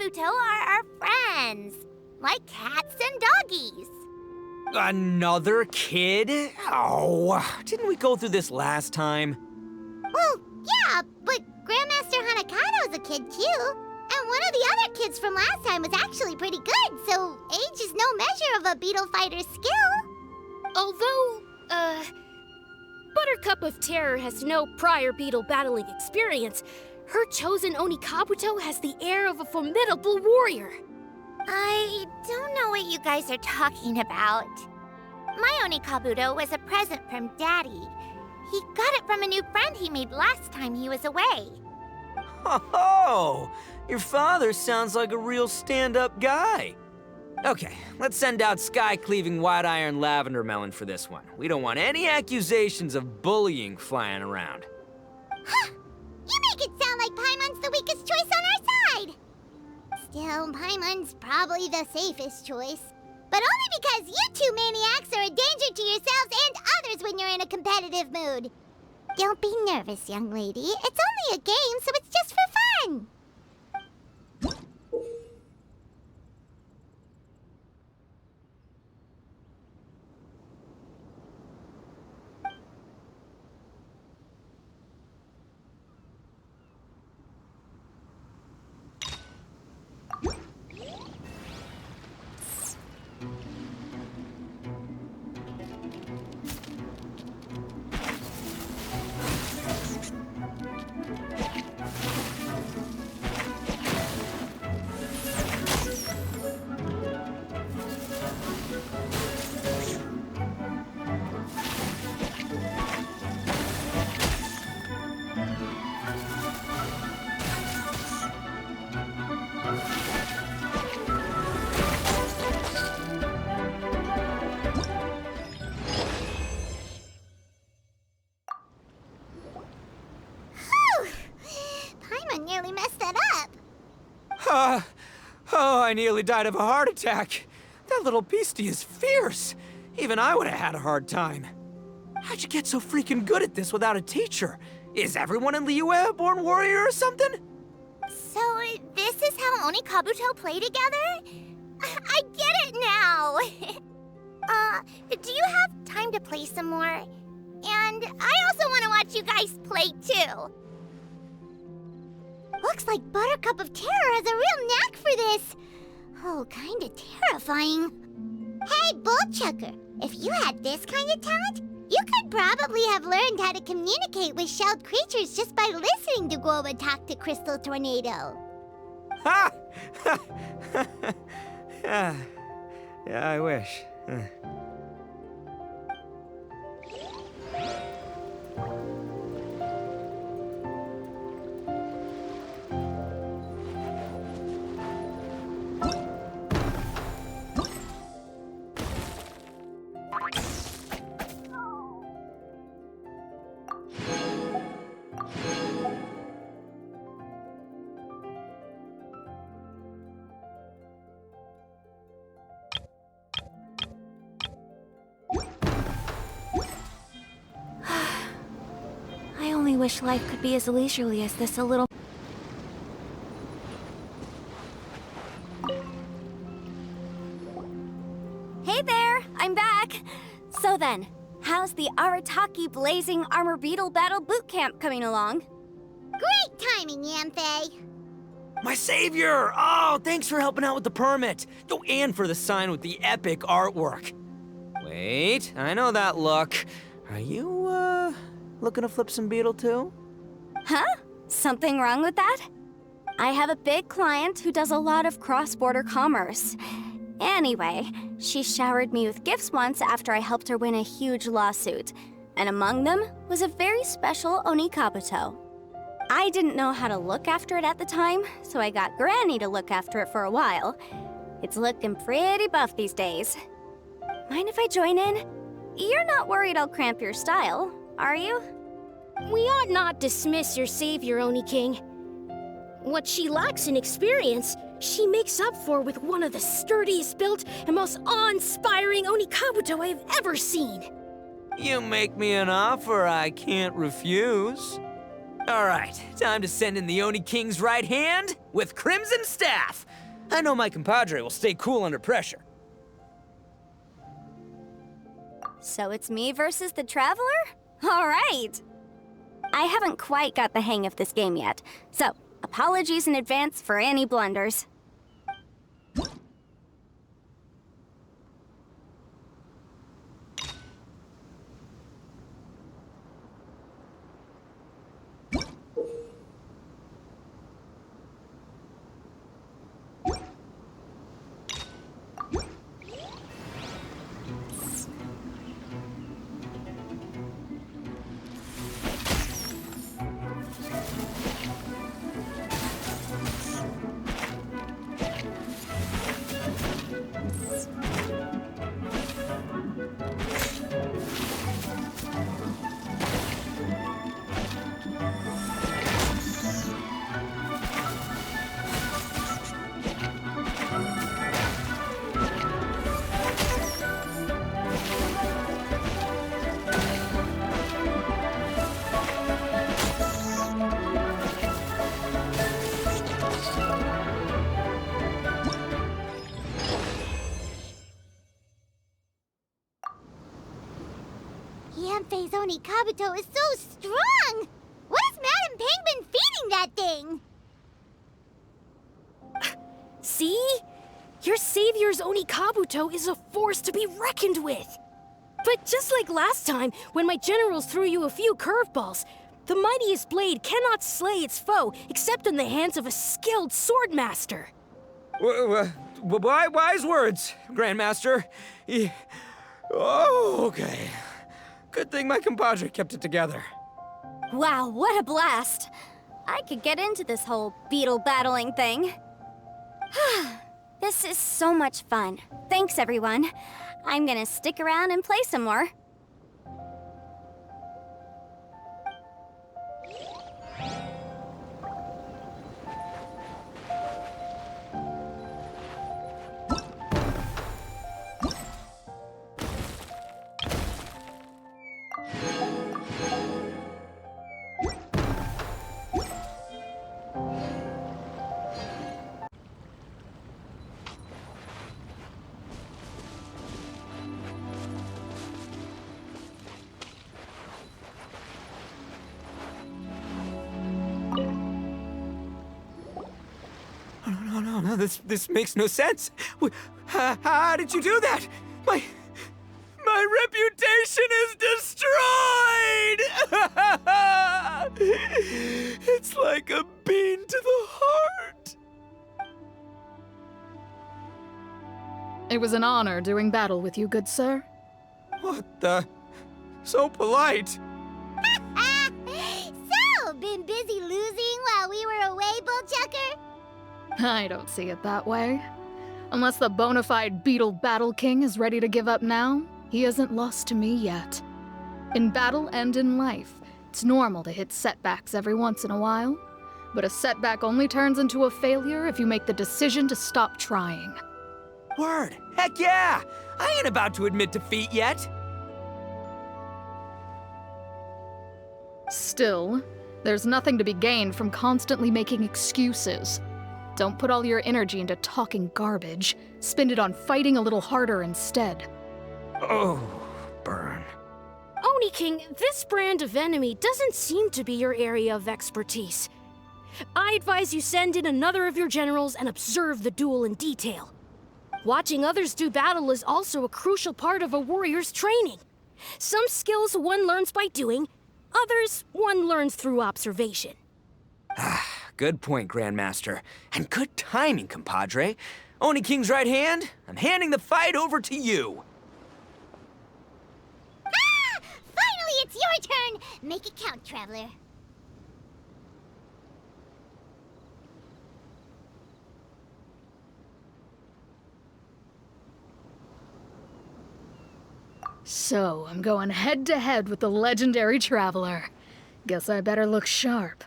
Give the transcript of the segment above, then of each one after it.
Kabuto are our friends, like cats and doggies. Another kid? Oh, didn't we go through this last time? Well, yeah, but Grandmaster Hanakado's a kid too. And one of the other kids from last time was actually pretty good, so age is no measure of a beetle fighter's skill. Although, Buttercup of Terror has no prior beetle battling experience, her chosen Oni Kabuto has the air of a formidable warrior. I don't know what you guys are talking about. My Oni Kabuto was a present from Daddy. He got it from a new friend he made last time he was away. Oh, your father sounds like a real stand-up guy. Okay, let's send out Sky-Cleaving White Iron Lavender Melon for this one. We don't want any accusations of bullying flying around. Huh! You make it sound like Paimon's the weakest choice on our side! Still, Paimon's probably the safest choice. But only because you two maniacs are a danger to yourselves and others when you're in a competitive mood. Don't be nervous, young lady. It's only a game, so it's just for fun. Nearly messed that up. Oh, I nearly died of a heart attack. That little beastie is fierce. Even I would have had a hard time. How'd you get so freaking good at this without a teacher? Is everyone in Liyue a born warrior or something? So, this is how Oni Kabuto play together? I get it now! Do you have time to play some more? And I also want to watch you guys play too. Looks like Buttercup of Terror has a real knack for this. Oh, kinda terrifying. Hey, Bullchucker, if you had this kind of talent, you could probably have learned how to communicate with shelled creatures just by listening to Guoba talk to Crystal Tornado. Ha! Yeah, I wish. I only wish life could be as leisurely as this a little. Hey there, I'm back. So then, how's the Arataki Blazing Armor Beetle Battle Boot Camp coming along? Great timing, Yanthe. My savior! Oh, thanks for helping out with the permit. Oh, and for the sign with the epic artwork. Wait, I know that look. Are you, looking to flip some Beetle too? Huh? Something wrong with that? I have a big client who does a lot of cross-border commerce. Anyway, she showered me with gifts once after I helped her win a huge lawsuit. And among them was a very special Oni Kabuto. I didn't know how to look after it at the time, so I got Granny to look after it for a while. It's looking pretty buff these days. Mind if I join in? You're not worried I'll cramp your style, are you? We ought not dismiss your savior, Oni King. What she lacks in experience, she makes up for with one of the sturdiest built and most awe-inspiring Oni Kabuto I've ever seen. You make me an offer I can't refuse. All right, time to send in the Oni King's right hand with Crimson Staff. I know my compadre will stay cool under pressure. So it's me versus the Traveler? All right! I haven't quite got the hang of this game yet, so apologies in advance for any blunders. Yanfei's Oni Kabuto is so strong! What is Madame Penguin feeding that thing? See? Your savior's Oni Kabuto is a force to be reckoned with. But just like last time, when my generals threw you a few curveballs, the mightiest blade cannot slay its foe except in the hands of a skilled swordmaster. Wise words, Grandmaster. Oh, okay. Good thing my compadre kept it together. Wow, what a blast! I could get into this whole beetle battling thing. This is so much fun. Thanks, everyone. I'm gonna stick around and play some more. No, this makes no sense. How did you do that? My reputation is destroyed! It's like a bean to the heart. It was an honor doing battle with you, good sir. What the? So polite. So, been busy losing while we were away, Bullchucker? I don't see it that way. Unless the bona fide Beetle Battle King is ready to give up now, he hasn't lost to me yet. In battle and in life, it's normal to hit setbacks every once in a while, but a setback only turns into a failure if you make the decision to stop trying. Word. Heck yeah! I ain't about to admit defeat yet. Still, there's nothing to be gained from constantly making excuses. Don't put all your energy into talking garbage. Spend it on fighting a little harder instead. Oh, burn. Oni King, this brand of enemy doesn't seem to be your area of expertise. I advise you send in another of your generals and observe the duel in detail. Watching others do battle is also a crucial part of a warrior's training. Some skills one learns by doing, others one learns through observation. Good point, Grandmaster. And good timing, compadre. Oni King's right hand, I'm handing the fight over to you. Finally, it's your turn! Make it count, Traveler. So, I'm going head to head with the legendary Traveler. Guess I better look sharp.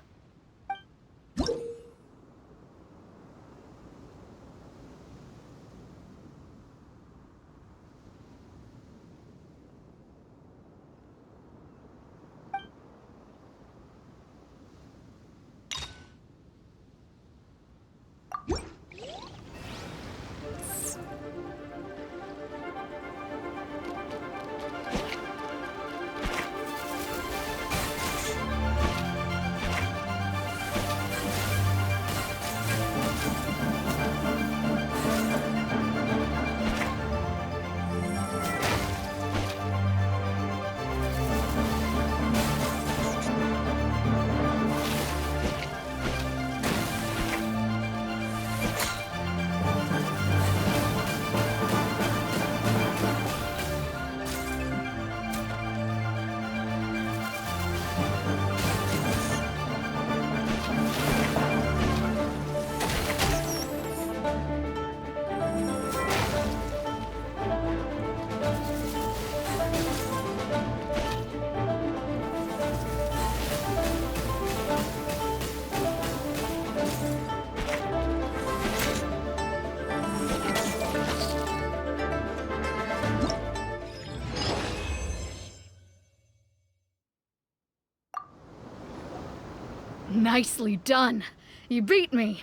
Nicely done. You beat me.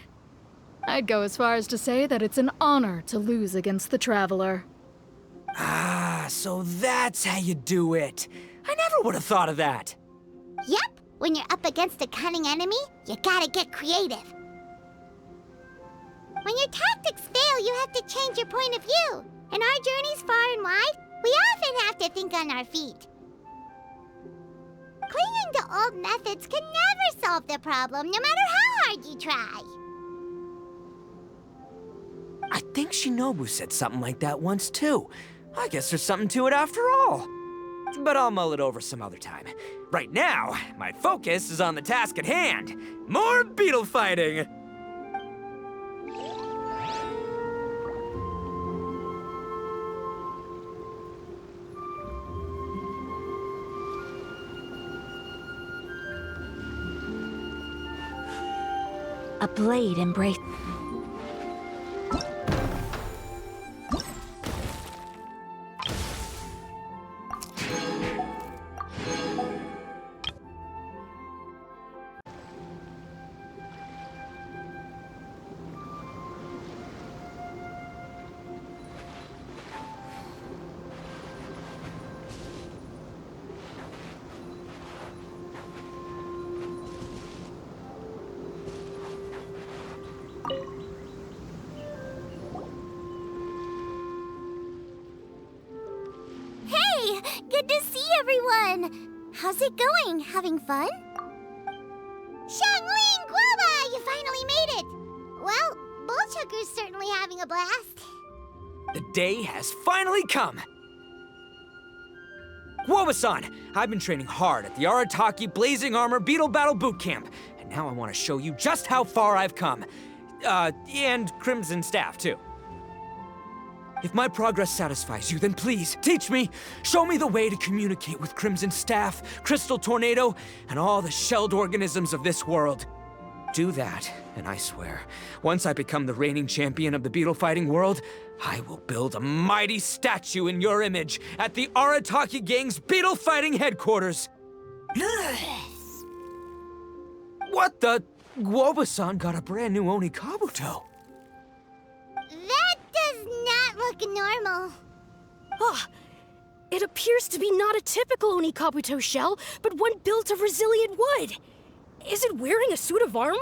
I'd go as far as to say that it's an honor to lose against the Traveler. Ah, so that's how you do it. I never would have thought of that. Yep, when you're up against a cunning enemy, you gotta get creative. When your tactics fail, you have to change your point of view. In our journeys far and wide, we often have to think on our feet. Clinging to old methods can never solve the problem, no matter how hard you try. I think Shinobu said something like that once too. I guess there's something to it after all. But I'll mull it over some other time. Right now, my focus is on the task at hand. More beetle fighting! A blade embrace. Hey, good to see everyone. How's it going? Having fun? Xiangling Guava, you finally made it. Well, Bullchucker's certainly having a blast. The day has finally come! Guoba-san, I've been training hard at the Arataki Blazing Armor Beetle Battle Boot Camp, and now I want to show you just how far I've come. And Crimson Staff, too. If my progress satisfies you, then please, teach me! Show me the way to communicate with Crimson Staff, Crystal Tornado, and all the shelled organisms of this world. Do that, and I swear, once I become the reigning champion of the beetle fighting world, I will build a mighty statue in your image at the Arataki Gang's beetle fighting headquarters. What the? Guoba-san got a brand new Oni Kabuto. That does not look normal. Ah, it appears to be not a typical Oni Kabuto shell, but one built of resilient wood. Is it wearing a suit of armor?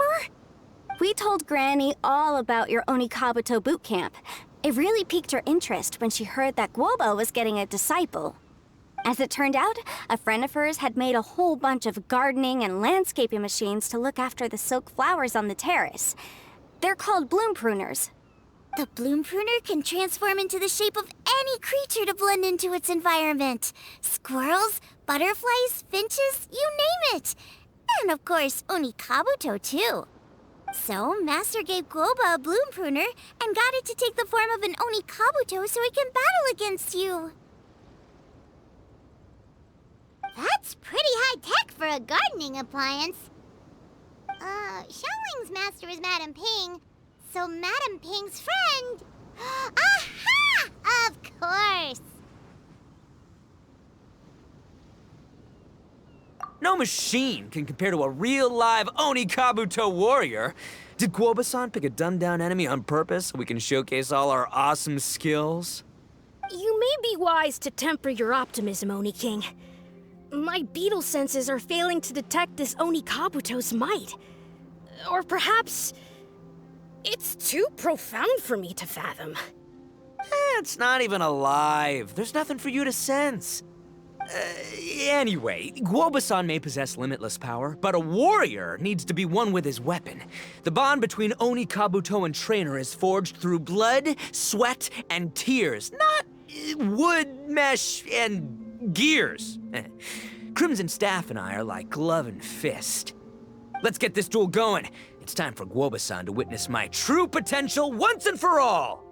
We told Granny all about your Oni Kabuto boot camp. It really piqued her interest when she heard that Guoba was getting a disciple. As it turned out, a friend of hers had made a whole bunch of gardening and landscaping machines to look after the silk flowers on the terrace. They're called bloom pruners. The bloom pruner can transform into the shape of any creature to blend into its environment. Squirrels, butterflies, finches, you name it. And of course, Oni Kabuto too. So, Master gave Guoba a bloom pruner and got it to take the form of an Oni Kabuto so it can battle against you. That's pretty high-tech for a gardening appliance. Xiangling's master is Madame Ping, so Madame Ping's friend... Aha! Of course! No machine can compare to a real live Oni Kabuto warrior. Did Guoba-san pick a dumbed-down enemy on purpose so we can showcase all our awesome skills? You may be wise to temper your optimism, Oni King. My beetle senses are failing to detect this Oni Kabuto's might. Or perhaps... it's too profound for me to fathom. It's not even alive. There's nothing for you to sense. Anyway, Guoba-san may possess limitless power, but a warrior needs to be one with his weapon. The bond between Oni Kabuto and trainer is forged through blood, sweat, and tears, not wood, mesh, and gears. Crimson Staff and I are like glove and fist. Let's get this duel going. It's time for Guoba-san to witness my true potential once and for all.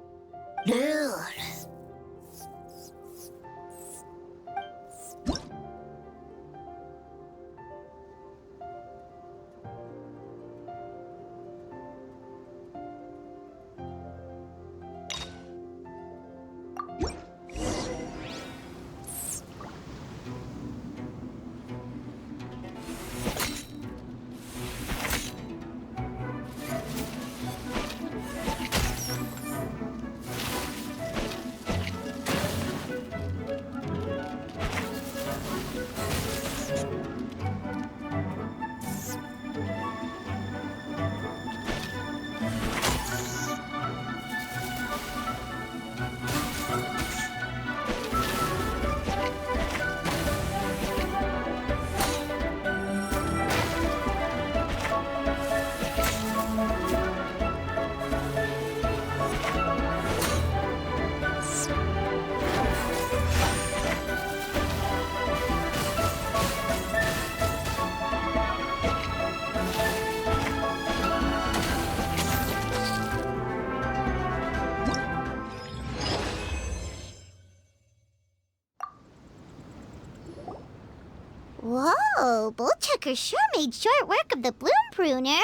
Whoa, Bullchucker sure made short work of the Bloom Pruner.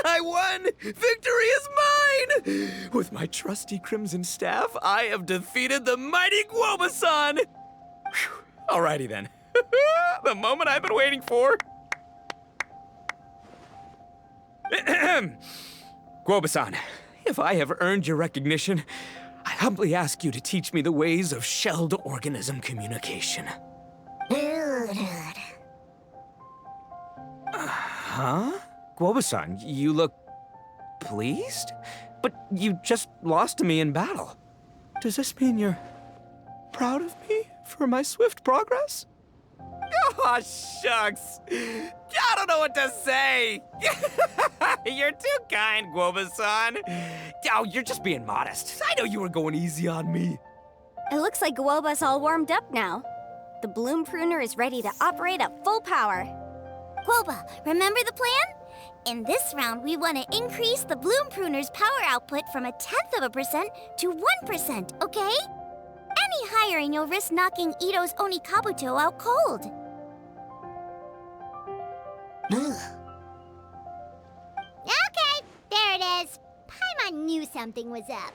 I won! Victory is mine! With my trusty crimson staff, I have defeated the mighty Guoba-san! Whew. Alrighty then. The moment I've been waiting for. Guoba-san, if I have earned your recognition, I humbly ask you to teach me the ways of shelled organism communication. Huh? Guoba-san, you look pleased? But you just lost to me in battle. Does this mean you're proud of me for my swift progress? Oh, shucks. I don't know what to say. You're too kind, Guoba-san. Oh, you're just being modest. I know you were going easy on me. It looks like Guoba's all warmed up now. The Bloom Pruner is ready to operate at full power. Guoba, remember the plan? In this round, we want to increase the Bloom Pruner's power output from 0.1% to 1%, okay? Any higher and you'll risk knocking Ito's Onikabuto out cold. Okay, there it is. Paimon knew something was up.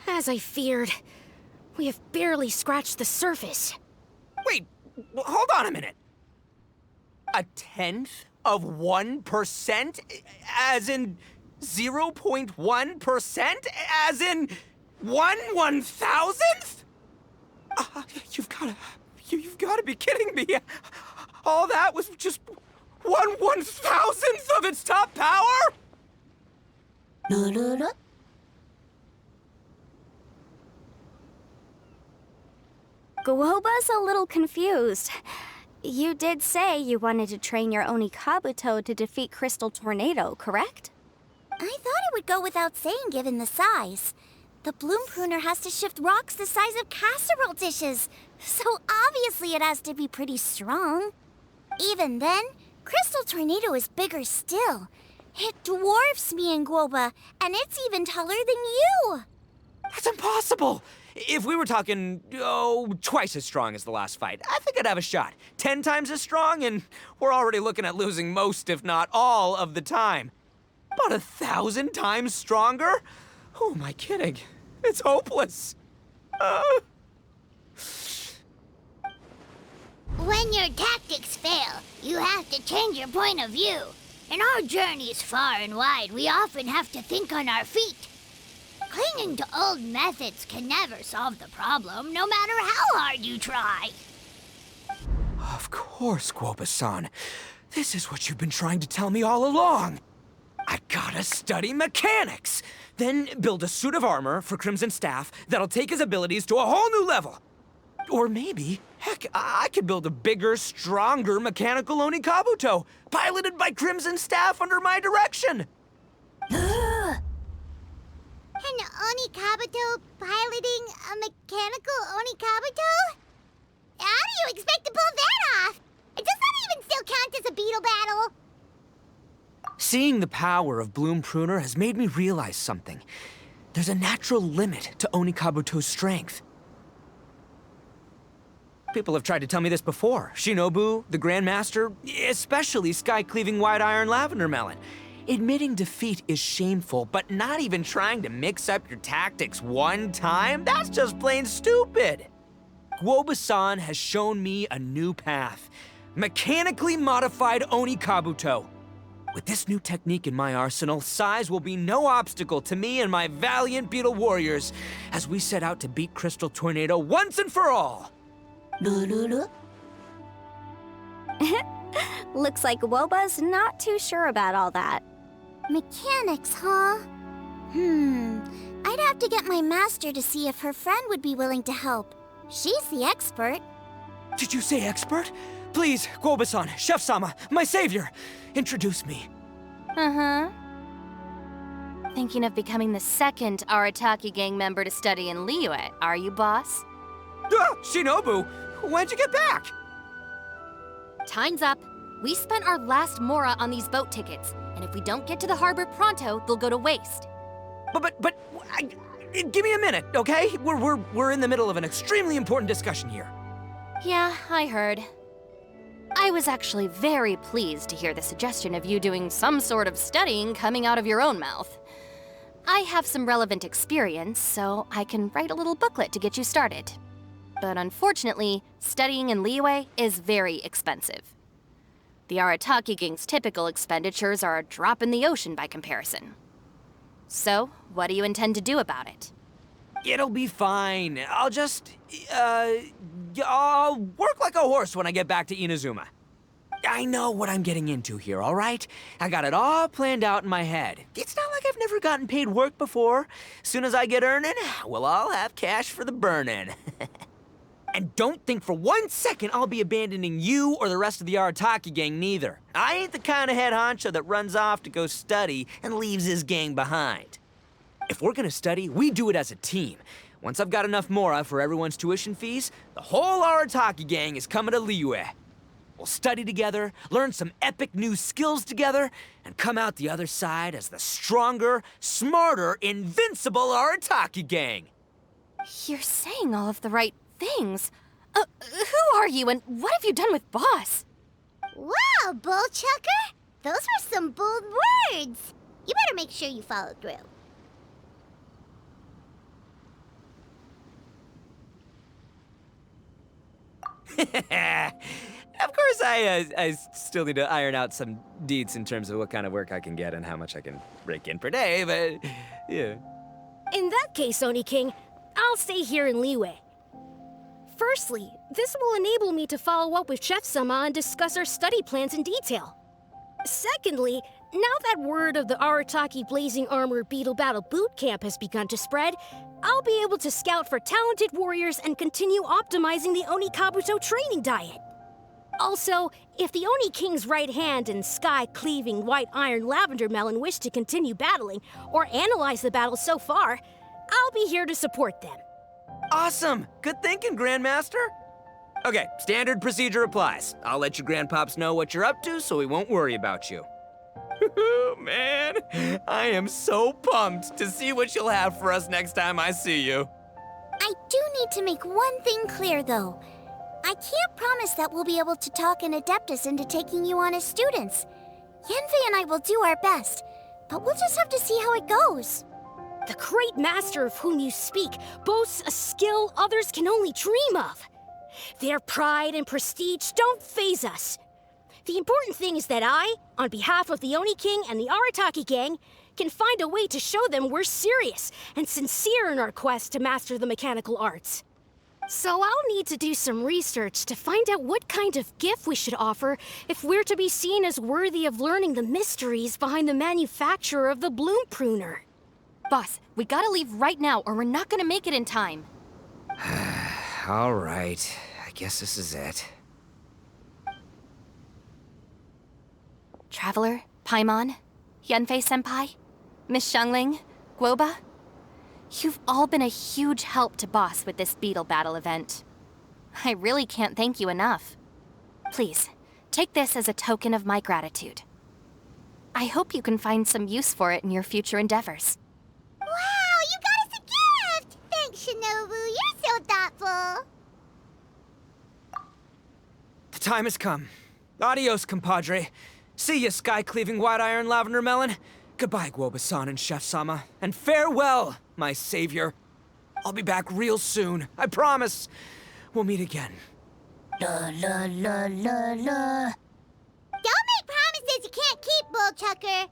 As I feared, we have barely scratched the surface. Wait, hold on a minute. 0.1%? As in 0.1%? As in 1/1000th? You've gotta be kidding me. All that was just 1/1000th of its top power? Guoba's a little confused. You did say you wanted to train your Onikabuto to defeat Crystal Tornado, correct? I thought it would go without saying given the size. The Bloom Pruner has to shift rocks the size of casserole dishes, so obviously it has to be pretty strong. Even then, Crystal Tornado is bigger still. It dwarfs me and Guoba, and it's even taller than you. That's impossible! If we were talking, twice as strong as the last fight, I think I'd have a shot. 10 times as strong, and we're already looking at losing most, if not all, of the time. About 1,000 times stronger? Who am I kidding? It's hopeless. When your tactics fail, you have to change your point of view. In our journeys far and wide, we often have to think on our feet. Clinging to old methods can never solve the problem, no matter how hard you try. Of course, Guoba-san. This is what you've been trying to tell me all along. I gotta study mechanics, then build a suit of armor for Crimson Staff that'll take his abilities to a whole new level. Or maybe, heck, I could build a bigger, stronger mechanical Onikabuto, piloted by Crimson Staff under my direction. An Onikabuto piloting a mechanical Onikabuto? How do you expect to pull that off? Does that even still count as a Beetle battle? Seeing the power of Bloom Pruner has made me realize something. There's a natural limit to Onikabuto's strength. People have tried to tell me this before. Shinobu, the Grandmaster, especially Sky-Cleaving White Iron Lavender Melon. Admitting defeat is shameful, but not even trying to mix up your tactics one time? That's just plain stupid! Guoba-san has shown me a new path. Mechanically modified Onikabuto. With this new technique in my arsenal, size will be no obstacle to me and my valiant Beetle warriors as we set out to beat Crystal Tornado once and for all! Looks like Guoba's not too sure about all that. Mechanics, huh? I'd have to get my master to see if her friend would be willing to help. She's the expert. Did you say expert? Please, Guoba-san, Chef-sama, my savior, introduce me. Uh-huh. Thinking of becoming the second Arataki gang member to study in Liyue, are you, boss? Shinobu, when'd you get back? Time's up. We spent our last mora on these boat tickets, and if we don't get to the harbor pronto, they'll go to waste. But Give me a minute, okay? We're in the middle of an extremely important discussion here. Yeah, I heard. I was actually very pleased to hear the suggestion of you doing some sort of studying coming out of your own mouth. I have some relevant experience, so I can write a little booklet to get you started. But unfortunately, studying in Liyue is very expensive. The Arataki gang's typical expenditures are a drop in the ocean by comparison. So, what do you intend to do about it? It'll be fine. I'll just, I'll work like a horse when I get back to Inazuma. I know what I'm getting into here, all right? I got it all planned out in my head. It's not like I've never gotten paid work before. Soon as I get earning, we'll all have cash for the burning. And don't think for 1 second I'll be abandoning you or the rest of the Arataki gang neither. I ain't the kind of head honcho that runs off to go study and leaves his gang behind. If we're gonna study, we do it as a team. Once I've got enough mora for everyone's tuition fees, the whole Arataki gang is coming to Liyue. We'll study together, learn some epic new skills together, and come out the other side as the stronger, smarter, invincible Arataki gang. You're saying all of the right things. Who are you and what have you done with Boss? Wow, Bullchucker! Those were some bold words! You better make sure you follow through. Of course, I still need to iron out some deets in terms of what kind of work I can get and how much I can rake in per day, but yeah. In that case, Oni King, I'll stay here in Liyue. Firstly, this will enable me to follow up with Chef-sama and discuss our study plans in detail. Secondly, now that word of the Arataki Blazing Armor Beetle Battle Boot Camp has begun to spread, I'll be able to scout for talented warriors and continue optimizing the Oni Kabuto training diet. Also, if the Oni King's right hand and sky-cleaving white iron lavender melon wish to continue battling or analyze the battle so far, I'll be here to support them. Awesome! Good thinking, Grandmaster! Okay, standard procedure applies. I'll let you Grandpops know what you're up to so we won't worry about you. Man, I am so pumped to see what you'll have for us next time I see you. I do need to make one thing clear, though. I can't promise that we'll be able to talk an Adeptus into taking you on as students. Yanfei and I will do our best, but we'll just have to see how it goes. The great master of whom you speak boasts a skill others can only dream of. Their pride and prestige don't faze us. The important thing is that I, on behalf of the Oni King and the Arataki gang, can find a way to show them we're serious and sincere in our quest to master the mechanical arts. So I'll need to do some research to find out what kind of gift we should offer if we're to be seen as worthy of learning the mysteries behind the manufacture of the bloom pruner. Boss, we gotta leave right now or we're not gonna make it in time. All right, I guess this is it. Traveler, Paimon, Yanfei-senpai, Miss Xiangling, Guoba. You've all been a huge help to Boss with this Beetle Battle event. I really can't thank you enough. Please, take this as a token of my gratitude. I hope you can find some use for it in your future endeavors. Wow, you got us a gift! Thanks, Shinobu. You're so thoughtful. The time has come. Adios, compadre. See ya, sky-cleaving white iron lavender melon. Goodbye, Guoba-san and Chef-sama. And farewell, my savior. I'll be back real soon. I promise. We'll meet again. La la la la la. Don't make promises you can't keep, Bullchucker.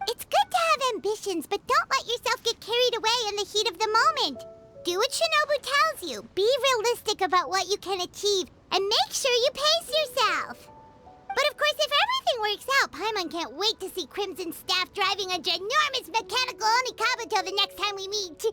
It's good to have ambitions, but don't let yourself get carried away in the heat of the moment. Do what Shinobu tells you. Be realistic about what you can achieve, and make sure you pace yourself. But of course, if everything works out, Paimon can't wait to see Crimson Staff driving a ginormous mechanical Onikabuto the next time we meet.